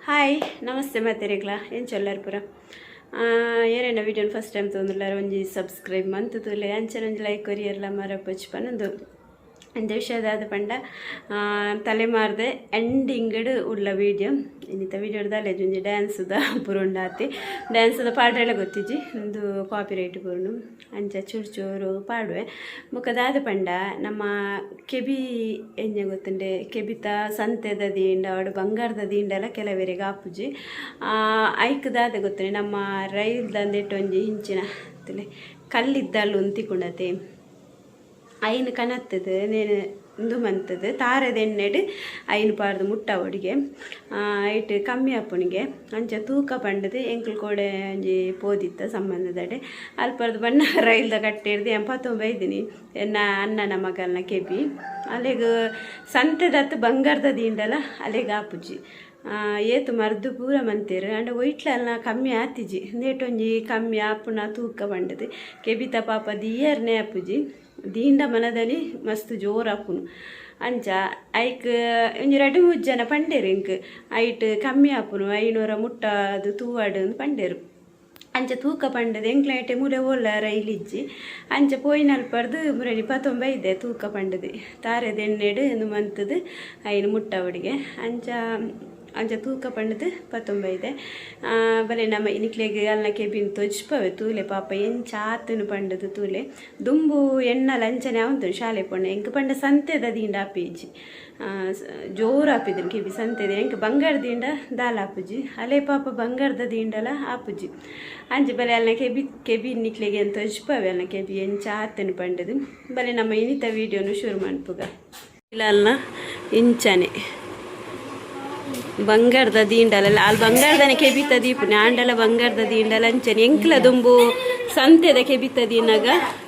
Hi ನಮಸ್ತೆ ಮಾತೆರೆಗ್ಲ ಏನು ಚೊಲ್ಲರ್ ಪುರ ಏನೇನ ವಿಡಿಯೋನ ಫಸ್ಟ್ ಟೈಮ್ ತೊಂದಿಲ್ಲಾರ ಒಂಜಿ ಸಬ್ಸ್ಕ್ರೈಬ್ ಮಂತುಲೆ ಅಂಚನೆ ಒಂಜಿ ಲೈಕ್ ಕೊರಿಯರ್ಲ ಮರ ಪೊಚ್ಪನೊಂದು ಅಂದ ವಿಷಯದಾದ ಪಂಡ ತಲೆಮಾರ್ದೆ ಎಂಡಿಂಗಡ್ ಉಳ್ಳ ವೀಡಿಯೋ ಇನ್ನಿತ ವೀಡಿಯೋಡ್ದಲ್ಲೇ ಒಂಜಿ ಡ್ಯಾನ್ಸ್ದ ಪುರುಂಡಾತಿ ಡ್ಯಾನ್ಸ್ದ ಪಾಡ್ರೆಲ್ಲ ಗೊತ್ತಿಜ್ಜಿ ಒಂದು ಕಾಪಿ ರೈಟ್ ಪುರುನು ಅಂಚ ಚೂರು ಚೂರು ಪಾಡುವೆ ಮುಖದಾದ ಪಂಡ ನಮ್ಮ ಕೆಬಿ ಎಂಜ ಗೊತ್ತುಂಡೆ ಕೆಬಿತ ಸಂತೆದ ದೀಂಡ ಅವಡು ಬಂಗಾರದ ದೀಂಡೆಲ್ಲ ಕೆಲವರಿಗೆ ಆಪುಜಿ ಐಕ್ದಾದ ಗೊತ್ತುಂಡೆ ನಮ್ಮ ರೈಲ್ದಂದೆಟ್ಟು ಒಂಜಿ ಹಿಂಚಿನ ಕಲ್ಲಿದ್ದಲ್ಲು ಉಂತಿಕೊಂಡತೆ ಐನು ಕನತ್ತದು ನೇನು ಇಂದು ಮಂತದು ತಾರದ ಎಣ್ಣೆಡು ಐನು ಪಾರ್ದು ಮುಟ್ಟ ಒಡಿಗೆ ಐಟ್ ಕಮ್ಮಿ ಅಪ್ಪನಿಗೆ ಅಂಚ ತೂಕ ಪಂಡದು ಎಂಕ್ಲು ಕೋಡೆ ಒಂಜಿ ಪೋದಿತ್ತ ಸಂಬಂಧದಡೆ ಅಲ್ಪರ್ದು ಬಣ್ಣ ರೈಲ್ದ ಕಟ್ಟಿರ್ದು ಎಂಪತ್ತೊಂಬೈದಿನಿ ಎನ್ನ ಅಣ್ಣನ ಮಗಲ್ನ ಕೆಬಿ ಅಲ್ಲಿಗೆ ಸಂತೆದತ್ತು ಬಂಗಾರದ ದೀಂಡಲ ಅಲ್ಲಿಗೆ ಆಪುಜಿ ಏತು ಮರ್ದು ಪೂರ ಮಂತೇರು ಅಂಡ ಒಯ್ಟ್ಲಲ್ಲ ಕಮ್ಮಿ ಆತಿಜಿ ನೇಟೊಂಜಿ ಕಮ್ಮಿ ಆಪುನ ತೂಕ ಪಂಡದು ಕೆಬಿತ ಪಾಪ ದಿಯರ್ನೇ ಆಪುಜಿ ದೀಂಡ ಮನದಲ್ಲಿ ಮಸ್ತ್ ಜೋರು ಆಪುನು ಅಂಚ ಐಕ್ ಒಂಜಿ 2-3 ಜನ ಪಂಡೇರು ಇಂಕ್ ಐಟ್ ಕಮ್ಮಿ ಆಪುನು 500 ಮುಟ್ಟದು ತೂವಾಡು ಪಂಡೇರು ಅಂಚ ತೂಕ ಪಂಡದು ಎಂಕ್ಲೈಟೆ ಮುರೆ ಓಲ್ಲ ರೈಲಿಜ್ಜಿ ಅಂಚ ಪೋಯಿನಲ್ಪರ್ದು ಮುರಡಿ 25 ತೂಕ ಪಂಡದು ತಾರೆದ ಎಣ್ಣೆಡು ಮಂತದು ಐನು ಮುಟ್ಟ ಒಡಿಗೆ ಅಂಚ ತೂಕ ಪಂಡದು 25 ಬಲೆ ನಮ್ಮ ಇನಿಕ್ಲೆಗೆ ಅಲ್ನ ಕೆಬಿನ್ ತೊಜ್ಪವೆ ತೂಲೆ ಪಾಪ ಎಂಚ ಆತನು ಪಂಡದು ತೂಲೆ ದುಂಬು ಎಣ್ಣ ಲಂಚನೆ ಅವಂತು ಶಾಲೆ ಪೊಣ್ಣ ಎಂಕ ಪಂಡ ಸಂತೆದ ದೀಂಡ ಆಪೇಜಿ ಜೋರು ಆಪಿದ್ರು ಕೆಬಿ ಸಂತೆದ ಎಂಕ ಬಂಗಾರ ದೀಂಡ ದಾಲ ಆಪುಜಿ ಅಲೆ ಪಾಪ ಬಂಗಾರದ ದೀಂಡಲ ಆಪುಜಿ ಅಂಚೆ ಬಲೆ ಅಲ್ನ ಕೆಬಿ ನಿಕ್ಲೆಗೆ ಅಂತ ತೊಜ್ಪವೆ ಅಲ್ನ ಕೆಬಿ ಎಂಚ ಆತನು ಪಂಡದು ಬಲೆ ನಮ್ಮ ಇನಿತ ವೀಡಿಯೋನು ಶುರು ಮಾಡ್ಪುಗ ಇಲ್ಲ ಅಲ್ನ ಇಂಚನೆ ಬಂಗಾರದ ದೀಂಡಲ ಅಲ್ಲಿ ಬಂಗಾರದನೆ ಕೆಬಿತ ದೀಪನೆ ಆಂಡಲ ಬಂಗಾರದ ದೀಂಡಲ ಅಂಚನೆ ಎಂಕ್ಲ ದುಂಬು ಸಂತೆದ ಕೆಬಿತ ದೀನಾಗ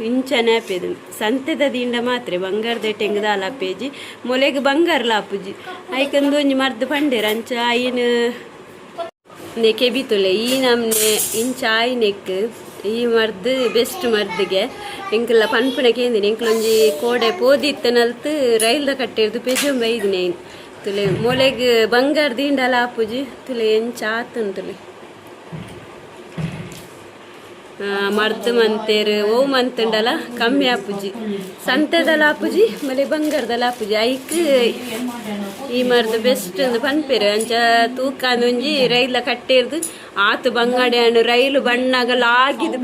ಇಂಚನೆ ಆಪೇದು ಸಂತೆದ ದೀಂಡ ಮಾತ್ರ ಬಂಗಾರದ ಟೆಂಗದ ಅಲ್ಲ ಆಪೇಜಿ ಮೊಲೆಗೆ ಬಂಗಾರಲ ಆಪುಜಿ ಐಕಂದು ಒಂಜಿ ಮರ್ದು ಪಂಡೇರ ಅಂಚ ಐನು ನೆ ಕೆಬಿತುಲೆ ಈ ನಮ್ನೆ ಇಂಚ ಆಯ್ನೆಕ್ ಈ ಮರ್ದು ಬೆಸ್ಟ್ ಮರ್ದಿಗೆ ಎಂಕಲ್ಲ ಪನ್ಪುನ ಕೇಂದಿನಿ ಎಂಕ್ಲೊಂಜಿ ಕೋಡೆ ಪೋದಿತ್ತನಲ್ತು ರೈಲ್ದ ಕಟ್ಟಿರ್ದು ಪೆಜೊಂಬೈದಿನಿ ಐನು ತುಲೆ ಮೊಲೆಗೆ ಬಂಗಾರ ದೀಂಡಲ ಆಪುಜಿ ತುಲೆ ಎಂಚ ಆತಂತುಲೆ ಮರ್ದು ಮಂತೇರು ಓ ಮಂತುಂಡಲ ಕಮ್ಮಿ ಆಪುಜಿ ಸಂತೆದಲ ಆಪುಜಿ ಮಲೆ ಬಂಗಾರದಲ ಆಪುಜಿ ಐಕ್ ಈ ಮರ್ದು ಬೆಸ್ಟ್ ಒಂದು ಪನ್ಪೇರು ಅಂಚ ತೂಕ ಒಂಜಿ ರೈಲ ಕಟ್ಟಿರ್ದು ಆತು ಬಂಗಾಡಿ ಹಣ್ಣು ರೈಲು ಬಣ್ಣಗಲ ಆಗಿದ್ದು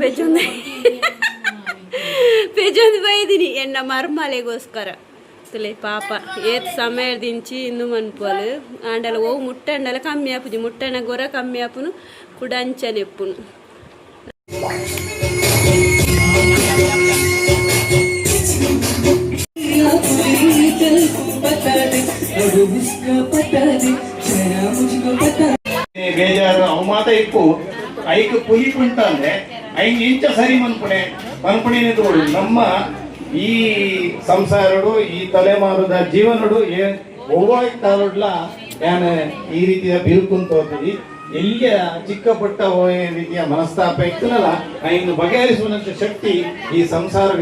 ಪೆಜೊಂದು ಬೈದಿನಿ ಎನ್ನ ಮರ್ಮಲೆಗೋಸ್ಕರ ತುಲೆ ಪಾಪ ಏತ್ ಸಮಯ ದಿಂಚಿ ಇನ್ನು ಮನ್ಪುವಲು ಆಂಡಲ ಓ ಮುಟ್ಟಂಡಲ ಕಮ್ಮಿ ಆಪುಜಿ ಮುಟ್ಟಣ ಗೊರ ಕಮ್ಮಿ ಆಪುನು ಕುಡ ಅಂಚನೆ ಎಪ್ಪುನು ಬೇಜಾರು ಅವು ಮಾತ ಇಪ್ಪು ಐಕ್ ಪುಲಿ ಕುಂಟ ಅಂದ್ರೆ ಐನ್ ಇಂಚ ಸರಿ ಮನ್ಪುಣೆ ತೋಡು ನಮ್ಮ ಈ ಸಂಸಾರಡು ಈ ತಲೆಮಾರದ ಜೀವನಡು ಒವ್ವಾಯ್ತಾರಡ್ಲ ಯಾನ ಈ ರೀತಿಯ ಬಿರುಕುಂತ ಹೋಗ್ತೀವಿ ಎಲ್ಲಿಯ ಚಿಕ್ಕ ಪುಟ್ಟ ರೀತಿಯ ಮನಸ್ತಾಪ ಇತ್ತನಲ್ಲ ಇನ್ನು ಬಗೆಹರಿಸುವಂತ ಶಕ್ತಿ ಈ ಸಂಸಾರ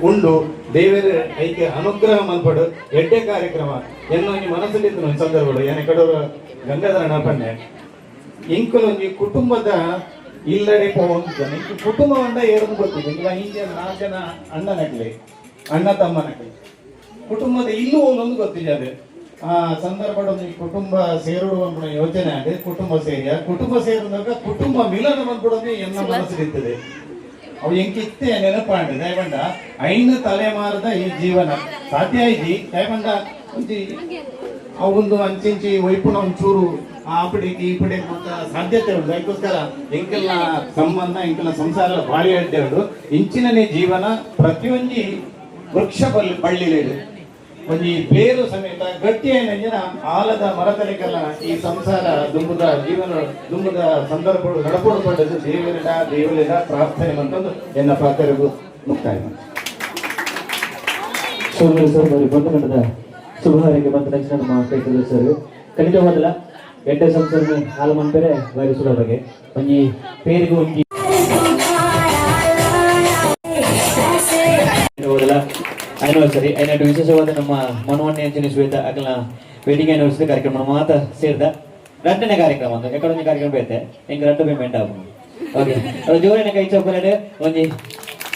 ಉಂಡು ದೇವರ ಐಕೆ ಅನುಗ್ರಹ ಮಲ್ಪಡು ಎಡ್ಡೆ ಕಾರ್ಯಕ್ರಮ ಎನ್ನೊಂದು ಮನಸ್ಸಲ್ಲಿದ್ದು ಒಂದು ಸಂದರ್ಭಗಳು ಏನ ಕಡೋರು ಗಂಗಾಧರ ನಪನ್ನೆ ಇಂಕಲೊಂಜಿ ಕುಟುಂಬದ ಇಲ್ಲಡೆ ಪೋಂತ ಕುಟುಂಬ ಅಂಡ ಏನು ಗೊತ್ತಿದೆ ಇಲ್ಲ ಹಿಂಗೆ 4 ಜನ ಅಣ್ಣ ತಮ್ಮ ನಕಲಿ ಕುಟುಂಬದ ಇಲ್ಲೂ ಒಂದೊಂದು ಗೊತ್ತಿದೆ ಅದೇ ಆ ಸಂದರ್ಭ ಕುಟುಂಬ ಸೇರುವ ಯೋಚನೆ ಆಗಿದೆ ಕುಟುಂಬ ಸೇರಿದಾಗ ಕುಟುಂಬ ಮಿಲನ ಬಂದ್ಬಿಡೋದು ಎನ್ನ ಮನಸ್ಸಿರ್ತದೆ ಅವು ಎಂಕಿತ್ತೆ ನೆನಪಾಂಡ ದಯವಂಡ ಐನು ತಲೆಮಾರದ ಈ ಜೀವನ ಸಾಧ್ಯ ಐತಿ ದಯವಂಡ ಅವಂದು ಅಂಚಿಂಚಿ ವೈಪುಣ ಒಂಚೂರು ಆ ಪಡಿಗೆ ಈ ಪಡಿಗೆ ಅಂತ ಸಾಧ್ಯತೆ ಉಂಟು ಅದಕ್ಕೋಸ್ಕರ ಎಂಕೆಲ್ಲ ಸಂಬಂಧ ಎಂಕೆಲ್ಲ ಸಂಸಾರ ಬಾಳಿ ಅಡ್ಡೆರಡು ಇಂಚಿನನೇ ಜೀವನ ಪ್ರತಿಯೊಂದು ವೃಕ್ಷ ಬಳ್ಳಿಲೇಡು ಒಂಜಿ ಬೇರು ಸಮೇತ ಗಟ್ಟಿಯ ಆಲದ ಮರತಲೆಗೆಲ್ಲ ಈ ಸಂಸಾರ ದುಂಬುದ ಜೀವನ ದುಂಬುದ ಸಂದರ್ಭಗಳು ನಡಪಡಪಟ್ಟದ್ದು ದೇವರಿಡ ಪ್ರಾರ್ಥನೆ ಅಂತಂದು ಎನ್ನ ಪ್ರಾರ್ಥನೆಗೂ ಮುಕ್ತಾಯ ಬಂದು ನಡೆದ ಶುಭಹಾರಕ್ಕೆ ಬಂದ ತಕ್ಷಣ ನಮ್ಮ ಕೈತಲು ಸರ್ ಖಂಡಿತವಾದಲ್ಲ ಎಂಟೆ ಸಂಸಾರ ಹಾಲು ಮಂಪೇರೆ ವೈರಿಸುವ ಬಗ್ಗೆ ಒಂಜಿ ಪೇರಿಗೂ ಒಂಜಿ ಹೋದಲ್ಲ ಆನಿವರ್ಸರಿ ಐನಟ್ಟು ವಿಶೇಷವಾದ ನಮ್ಮ ಮನೋನ್ಯ ಶ್ವೇತ ಅಗಲ ವೆಡ್ಡಿಂಗ್ ಆನಿವರ್ಸರಿ ಕಾರ್ಯಕ್ರಮ ಮಾತ ಸೇರಿದ రెండనే కార్ಯಕ್ರಮ ಒಂದು ಎಕಡೊಂದು ಕಾರ್ಯಕ್ರಮ ಬೇತೆ ಹೆಂಗ రెండు ಪೇಮೆಂಟ್ ಆಗ ಓಕೆ ಅದು ಜೋರಿನ ಕೈ ಚಪ್ಪಲಡೆ ಒಂಜಿ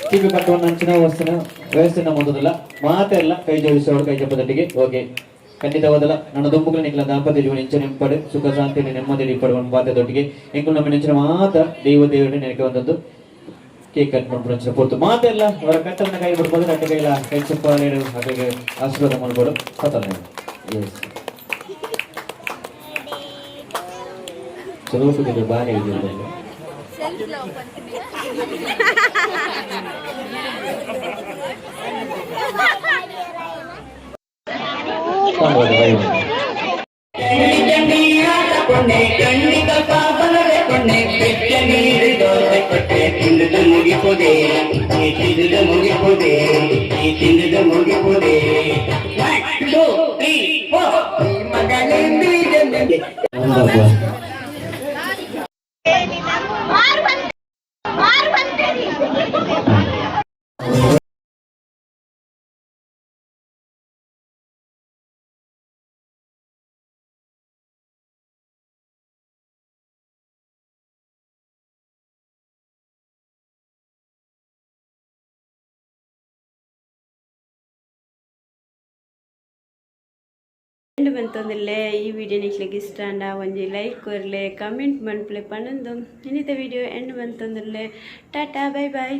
ಟಿವಿ ಕಟ್ಟುವ ನಂಚಿನ ವಸ್ತುನ ವ್ಯವಸ್ಥೆನ ಮುಂದುದಿಲ್ಲ ಮಾತೆಲ್ಲ ಕೈ ಜೋಡಿಸೋಡು ಕೈ ಚಪ್ಪದಟ್ಟಿಗೆ ಓಕೆ ಖಂಡಿತವಾದಲ್ಲ ನನ್ನ ದುಂಬುಗಳು ನಿಖಲ ದಾಂಪತ್ಯ ಜೀವನ ಇಂಚನೆ ಇಂಪಡು ಸುಖ ಶಾಂತಿಯನ್ನು ನೆಮ್ಮದಿ ಇಪ್ಪಡು ಬಾಧ್ಯದೊಟ್ಟಿಗೆ ಎಂಕುಲು ನಮ್ಮ ನೆಂಚಿನ ಮಾತ್ರ ದೇವರನ್ನ ನೆನಕೆ ಒಂದೊಂದು ಕೇಕ್ ಕಟ್ ಮಾಡ್ಬಿಡೋ ಪೂರ್ತು ಮಾತೆಲ್ಲ ಅವರ ಕಟ್ಟನ್ನ ಕೈ ಬಿಡ್ಬೋದು ನನ್ನ ಕೈಲ ಕೈ ಚಪ್ಪಾಳೆ ಹಾಗೆ ಆಶೀರ್ವಾದ ಮಾಡ್ಬೋದು ಗೊತ್ತಲ್ಲ ಎಸ್ ಚಲೋ ಸುದ್ದಿ ಬಾರಿ ಇದೆ ಎಂಡ್ ಬಂತಂದಿಲ್ಲೇ ಈ ವಿಡಿಯೋ ನಿಕ್ಲಿಗೆ ಇಷ್ಟ ಅಂಡ ಒಂಜಿ ಲೈಕ್ ಕೊರ್ಲೆ ಕಮೆಂಟ್ ಮನ್ಪ್ಲೆ ಪನ್ನೊಂದು ಇನ್ನಿತ ವಿಡಿಯೋ ಎಂಡ್ ಬಂತಂದಿಲ್ಲೇ ಟಾಟಾ ಬೈ ಬಾಯ್.